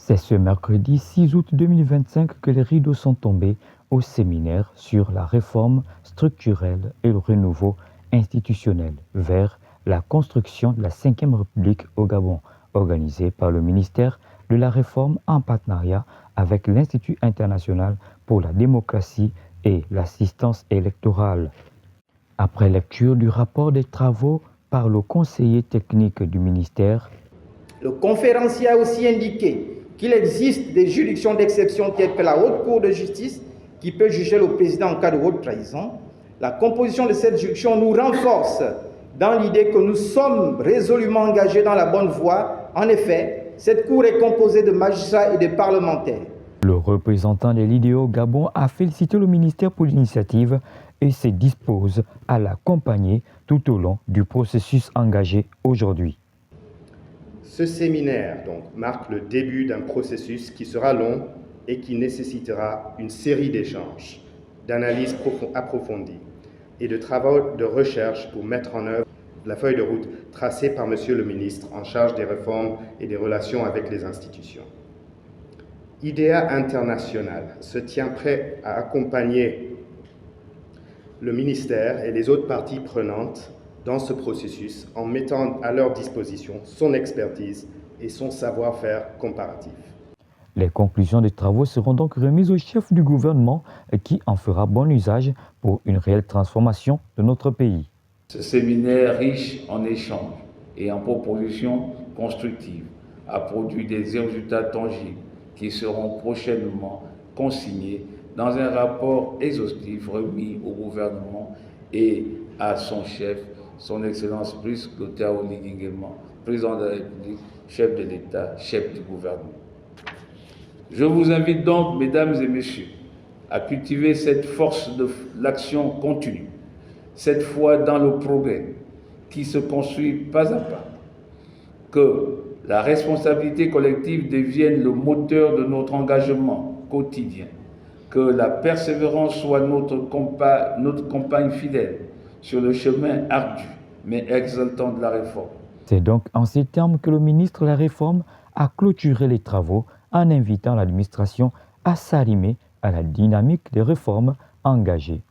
C'est ce mercredi 6 août 2025 que les rideaux sont tombés au séminaire sur la réforme structurelle et le renouveau institutionnel vers la construction de la Cinquième République au Gabon, organisé par le ministère de la Réforme en partenariat avec l'Institut international pour la démocratie et l'assistance électorale. Après lecture du rapport des travaux par le conseiller technique du ministère, le conférencier a aussi indiqué qu'il existe des juridictions d'exception telles que la Haute Cour de justice qui peut juger le président en cas de haute trahison. La composition de cette juridiction nous renforce dans l'idée que nous sommes résolument engagés dans la bonne voie. En effet, cette Cour est composée de magistrats et de parlementaires. Le représentant des leaders au Gabon a félicité le ministère pour l'initiative et se dispose à l'accompagner tout au long du processus engagé aujourd'hui. Ce séminaire marque le début d'un processus qui sera long et qui nécessitera une série d'échanges, d'analyses approfondies et de travaux de recherche pour mettre en œuvre la feuille de route tracée par Monsieur le ministre en charge des réformes et des relations avec les institutions. IDEA International se tient prêt à accompagner le ministère et les autres parties prenantes dans ce processus en mettant à leur disposition son expertise et son savoir-faire comparatif. Les conclusions des travaux seront donc remises au chef du gouvernement qui en fera bon usage pour une réelle transformation de notre pays. Ce séminaire riche en échanges et en propositions constructives a produit des résultats tangibles qui seront prochainement consignés dans un rapport exhaustif remis au gouvernement et à son chef, son Excellence Brice Clotaire Oligui Nguema, président de la République, chef de l'État, chef du gouvernement. Je vous invite donc, mesdames et messieurs, à cultiver cette force de l'action continue, cette foi dans le progrès qui se construit pas à pas, que la responsabilité collective devienne le moteur de notre engagement quotidien, que la persévérance soit notre compagne fidèle sur le chemin ardu mais exaltant de la réforme. C'est donc en ces termes que le ministre de la Réforme a clôturé les travaux en invitant l'administration à s'arrimer à la dynamique des réformes engagées